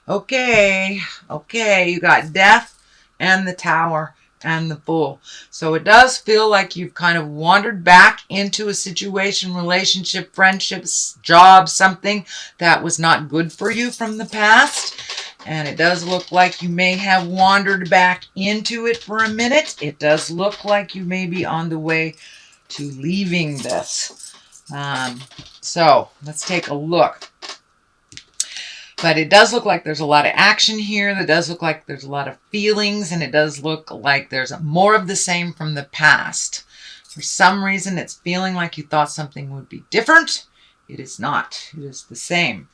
Okay, okay, you got death and the tower and the fool. So it does feel like you've kind of wandered back into a situation, relationship, friendships, job, something that was not good for you from the past. And it does look like you may have wandered back into it for a minute. It does look like you may be on the way to leaving this. So let's take a look. But it does look like there's a lot of action here. It does look like there's a lot of feelings, and it does look like there's more of the same from the past. For some reason, it's feeling like you thought something would be different. It is not. It is the same.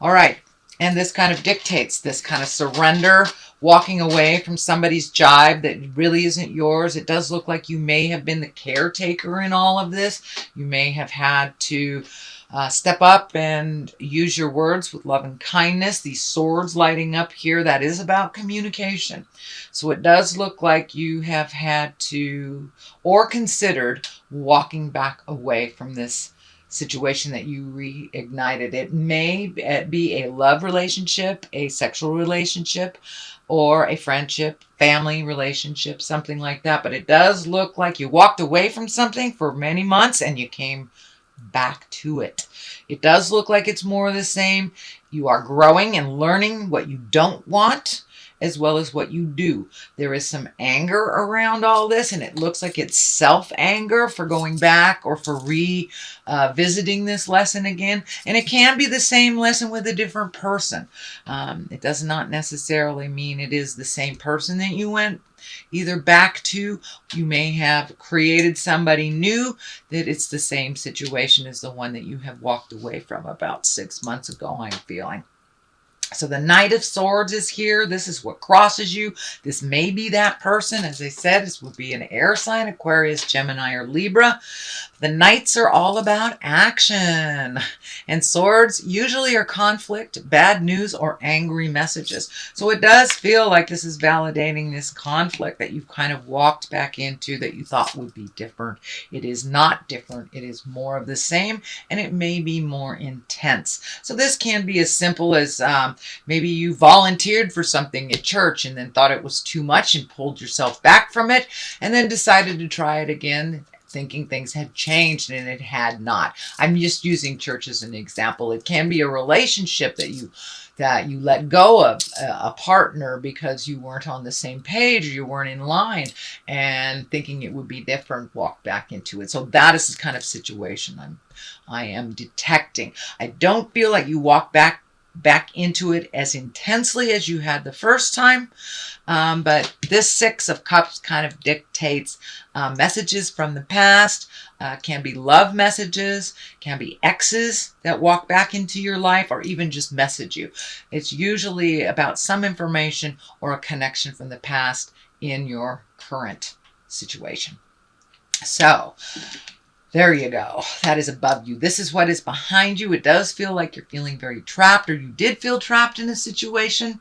All right. And this kind of dictates this kind of surrender, walking away from somebody's jibe that really isn't yours. It does look like you may have been the caretaker in all of this. You may have had to step up and use your words with love and kindness. These swords lighting up here, that is about communication. So it does look like you have had to, or considered, walking back away from this situation that you reignited. It may be a love relationship, a sexual relationship, or a friendship, family relationship, something like that. But it does look like you walked away from something for many months and you came back to it. It does look like it's more of the same. You are growing and learning what you don't want as well as what you do. There is some anger around all this, and it looks like it's self-anger for going back or for revisiting this lesson again. And it can be the same lesson with a different person. It does not necessarily mean it is the same person that you went either back to. You may have created somebody new that it's the same situation as the one that you have walked away from about 6 months ago, I'm feeling. So the Knight of Swords is here. This is what crosses you. This may be that person. As I said, this would be an air sign, Aquarius, Gemini, or Libra. The Knights are all about action. And swords usually are conflict, bad news, or angry messages. So it does feel like this is validating this conflict that you've kind of walked back into that you thought would be different. It is not different. It is more of the same, and it may be more intense. So this can be as simple as maybe you volunteered for something at church and then thought it was too much and pulled yourself back from it and then decided to try it again, thinking things had changed, and it had not. I'm just using church as an example. It can be a relationship that you let go of, a partner, because you weren't on the same page or you weren't in line, and thinking it would be different, walk back into it. So that is the kind of situation I am detecting. I don't feel like you walk back into it as intensely as you had the first time. But this Six of Cups kind of dictates messages from the past. Can be love messages, can be exes that walk back into your life, or even just message you. It's usually about some information or a connection from the past in your current situation. So there you go. That is above you. This is what is behind you. It does feel like you're feeling very trapped, or you did feel trapped in a situation,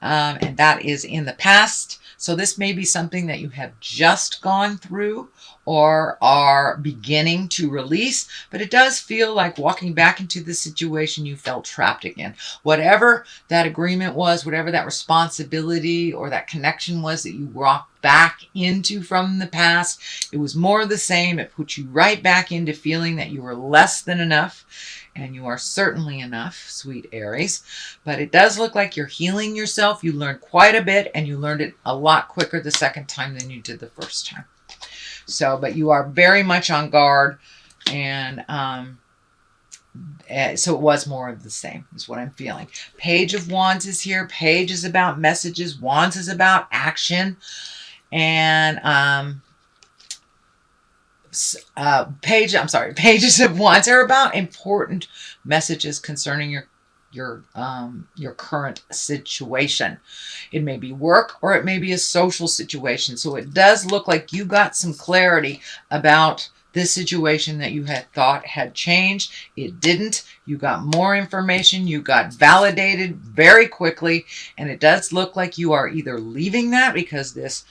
and that is in the past. So this may be something that you have just gone through or are beginning to release, but it does feel like walking back into the situation you felt trapped again. Whatever that agreement was, whatever that responsibility or that connection was that you walked back into from the past, it was more of the same. It put you right back into feeling that you were less than enough. And you are certainly enough, sweet Aries. But it does look like you're healing yourself. You learned quite a bit, and you learned it a lot quicker the second time than you did the first time. So, but you are very much on guard, and so it was more of the same, is what I'm feeling. Page of Wands is here. Page is about messages. Wands is about action. And pages of Wands are about important messages concerning your current situation. It may be work, or it may be a social situation. So it does look like you got some clarity about this situation that you had thought had changed. It didn't. You got more information. You got validated very quickly, and it does look like you are either leaving that because this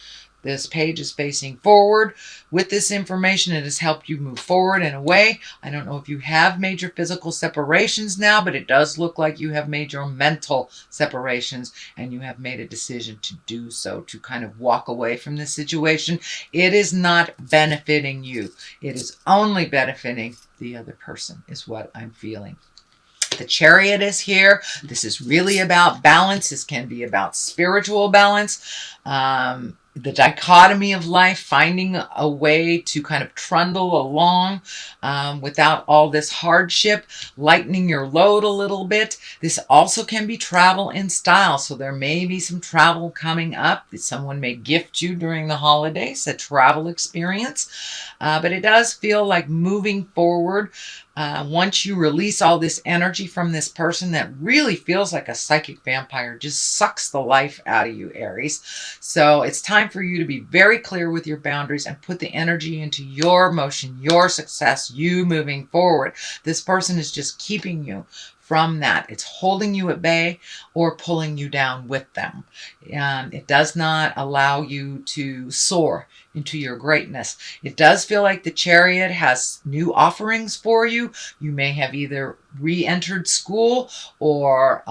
This page is facing forward. With this information, it has helped you move forward in a way. I don't know if you have major physical separations now, but it does look like you have major mental separations, and you have made a decision to do so, to kind of walk away from this situation. It is not benefiting you. It is only benefiting the other person, is what I'm feeling. The Chariot is here. This is really about balance. This can be about spiritual balance. The dichotomy of life, finding a way to kind of trundle along without all this hardship, lightening your load a little bit. This also can be travel in style. So there may be some travel coming up that someone may gift you during the holidays, a travel experience. But it does feel like moving forward. Once you release all this energy from this person that really feels like a psychic vampire, just sucks the life out of you, Aries. So it's time for you to be very clear with your boundaries and put the energy into your motion, your success, you moving forward. This person is just keeping you from that. It's holding you at bay or pulling you down with them. It does not allow you to soar into your greatness. It does feel like the Chariot has new offerings for you. You may have either re-entered school or,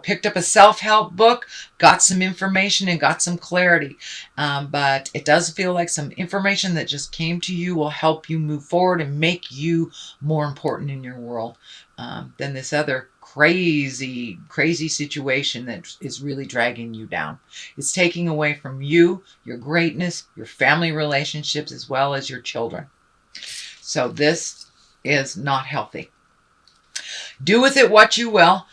picked up a self-help book, got some information and got some clarity. But it does feel like some information that just came to you will help you move forward and make you more important in your world than this other crazy situation that is really dragging you down. It's taking away from you, your greatness, your family relationships, as well as your children. So this is not healthy. Do with it what you will,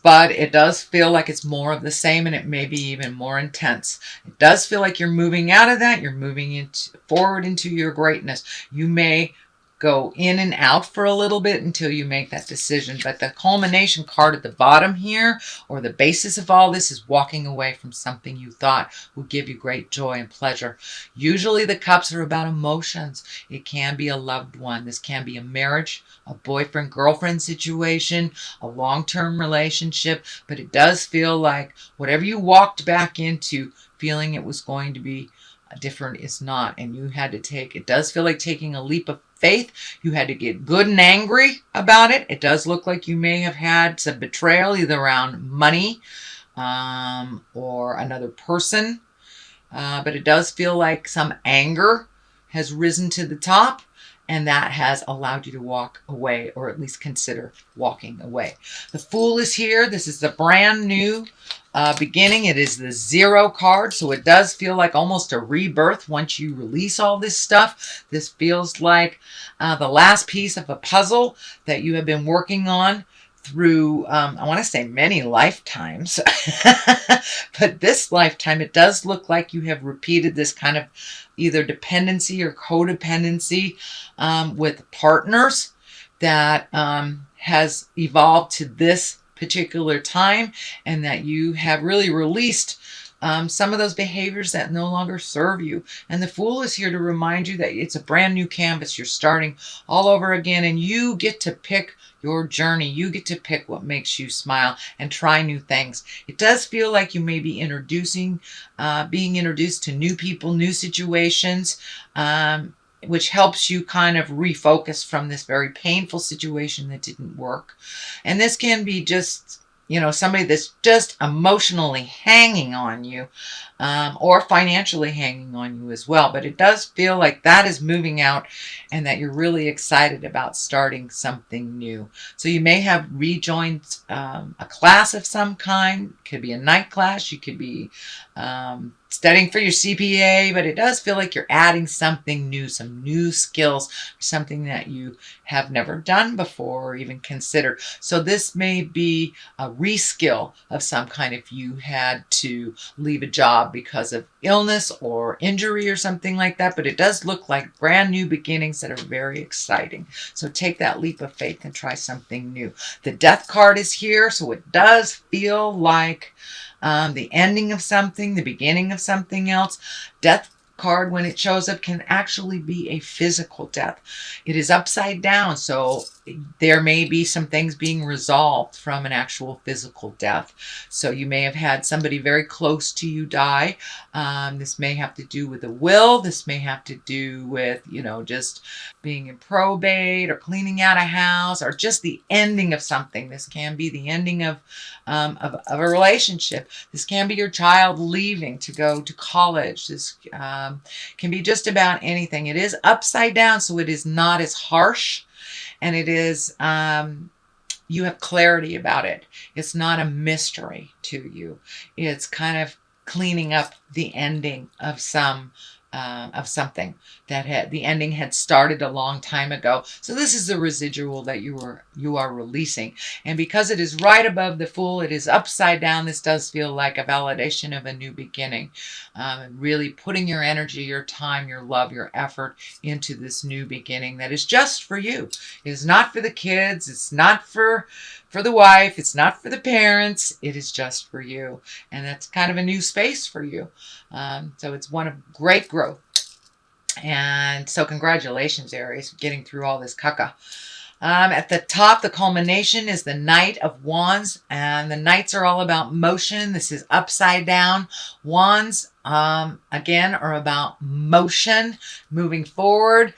but it does feel like it's more of the same, and it may be even more intense. It does feel like you're moving out of that. You're moving forward into your greatness. You may go in and out for a little bit until you make that decision. But the culmination card at the bottom here, or the basis of all this, is walking away from something you thought would give you great joy and pleasure. Usually the cups are about emotions. It can be a loved one. This can be a marriage, a boyfriend-girlfriend situation, a long-term relationship. But it does feel like whatever you walked back into feeling it was going to be different is not. And you had to take, it does feel like taking a leap of faith. You had to get good and angry about it. It does look like you may have had some betrayal, either around money or another person. But it does feel like some anger has risen to the top, and that has allowed you to walk away, or at least consider walking away. The Fool is here. This is the brand new beginning. It is the 0 card, so it does feel like almost a rebirth once you release all this stuff. This feels like the last piece of a puzzle that you have been working on through, I want to say many lifetimes, but this lifetime, it does look like you have repeated this kind of either dependency or codependency with partners that has evolved to this particular time, and that you have really released some of those behaviors that no longer serve you. And the Fool is here to remind you that it's a brand new canvas. You're starting all over again, and you get to pick your journey. You get to pick what makes you smile and try new things. It does feel like you may be being introduced to new people, new situations, which helps you kind of refocus from this very painful situation that didn't work. And this can be just, somebody that's just emotionally hanging on you, or financially hanging on you as well. But it does feel like that is moving out, and that you're really excited about starting something new. So you may have rejoined a class of some kind. It could be a night class. You could be studying for your CPA, but it does feel like you're adding something new, some new skills, something that you have never done before or even considered. So this may be a reskill of some kind if you had to leave a job because of illness or injury or something like that. But it does look like brand new beginnings that are very exciting. So take that leap of faith and try something new. The Death card is here, so it does feel like the ending of something, the beginning of something else. Death card, when it shows up, can actually be a physical death. It is upside down, so there may be some things being resolved from an actual physical death. So you may have had somebody very close to you die. This may have to do with a will. This may have to do with, just being in probate or cleaning out a house or just the ending of something. This can be the ending of a relationship. This can be your child leaving to go to college. This can be just about anything. It is upside down, so it is not as harsh. And it is, you have clarity about it. It's not a mystery to you. It's kind of cleaning up the ending of something that the ending had started a long time ago. So this is the residual that you are releasing. And because it is right above the Fool, it is upside down. This does feel like a validation of a new beginning. Really putting your energy, your time, your love, your effort into this new beginning that is just for you. It is not for the kids. It's not for the wife. It's not for the parents. It is just for you. And that's kind of a new space for you. So it's one of great growth. And so congratulations, Aries, for getting through all this caca. At the top, the culmination is the Knight of Wands. And the Knights are all about motion. This is upside down. Wands, again, are about motion, moving forward.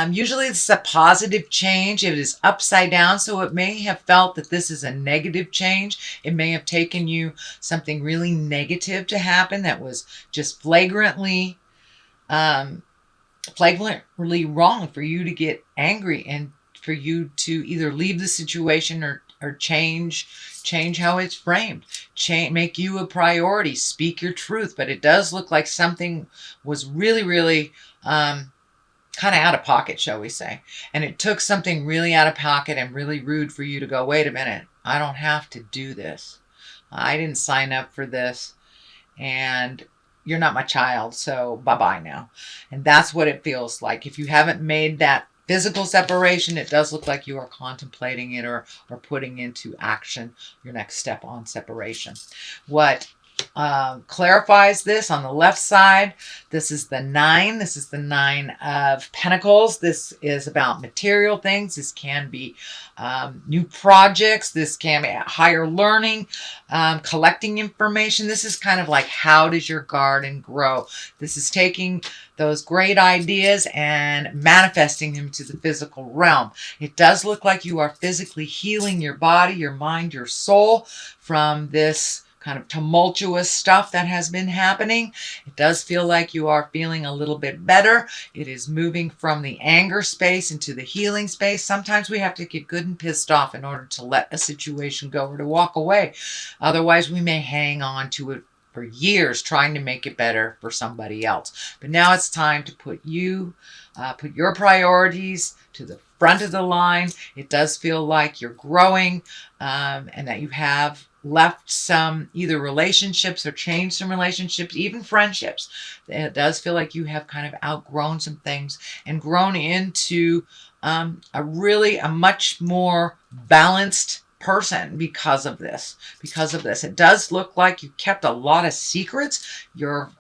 Usually this is a positive change. It is upside down, so it may have felt that this is a negative change. It may have taken you something really negative to happen that was just flagrantly wrong for you to get angry and for you to either leave the situation or change how it's framed. Make you a priority. Speak your truth. But it does look like something was really, really kind of out of pocket, shall we say. And it took something really out of pocket and really rude for you to go, wait a minute, I don't have to do this. I didn't sign up for this. And you're not my child, so bye-bye now. And that's what it feels like. If you haven't made that physical separation, it does look like you are contemplating it or putting into action your next step on separation. What clarifies this on the left side, this is the 9. This is the 9 of Pentacles. This is about material things. This can be new projects. This can be higher learning, collecting information. This is kind of like, how does your garden grow? This is taking those great ideas and manifesting them to the physical realm. It does look like you are physically healing your body, your mind, your soul from this kind of tumultuous stuff that has been happening. It does feel like you are feeling a little bit better. It is moving from the anger space into the healing space. Sometimes we have to get good and pissed off in order to let a situation go or to walk away. Otherwise, we may hang on to it for years trying to make it better for somebody else. But now it's time to put your priorities to the front of the line. It does feel like you're growing and that you have left some either relationships or changed some relationships, even friendships. It does feel like you have kind of outgrown some things and grown into a much more balanced person because of this. It does look like you kept a lot of secrets. Your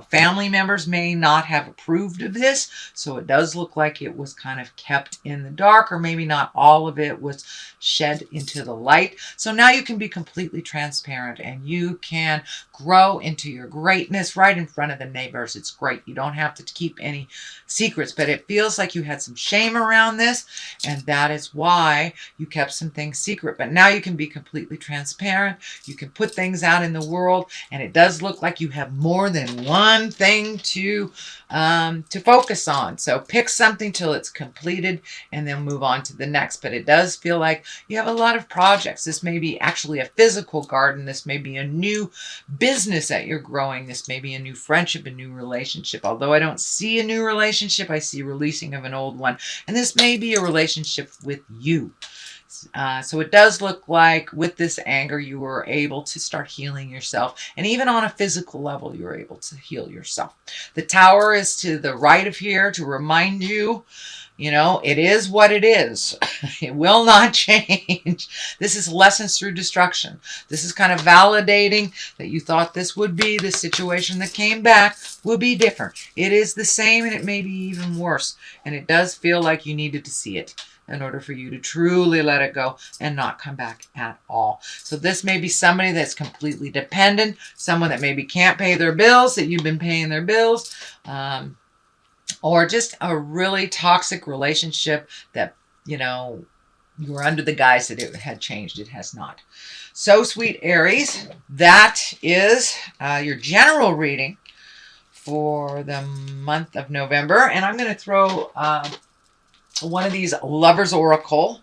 family members may not have approved of this, so it does look like it was kind of kept in the dark, or maybe not all of it was shed into the light. So now you can be completely transparent and you can grow into your greatness right in front of the neighbors. It's great. You don't have to keep any secrets, but it feels like you had some shame around this, and that is why you kept some things secret. But now you can be completely transparent. You can put things out in the world, and it does look like you have more than one thing to focus on. So pick something till it's completed and then move on to the next. But it does feel like you have a lot of projects. This may be actually a physical garden. This may be a new business that you're growing. This may be a new friendship, a new relationship. Although I don't see a new relationship, I see releasing of an old one. And this may be a relationship with you. So it does look like with this anger, you were able to start healing yourself. And even on a physical level, you were able to heal yourself. The Tower is to the right of here to remind you, it is what it is. It will not change. This is lessons through destruction. This is kind of validating that you thought this would be the situation that came back will be different. It is the same, and it may be even worse. And it does feel like you needed to see it. in order for you to truly let it go and not come back at all. So this may be somebody that's completely dependent, someone that maybe can't pay their bills, that you've been paying their bills, or just a really toxic relationship that, you know, you were under the guise that it had changed. It has not. So, sweet Aries, that is your general reading for the month of November. And I'm going to throw one of these Lovers Oracle,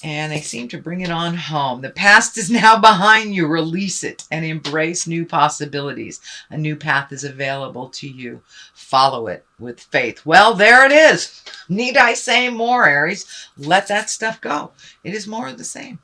and they seem to bring it on home. The past is now behind you. Release it and embrace new possibilities. A new path is available to you. Follow it with faith. Well, there it is. Need I say more, Aries? Let that stuff go. It is more of the same.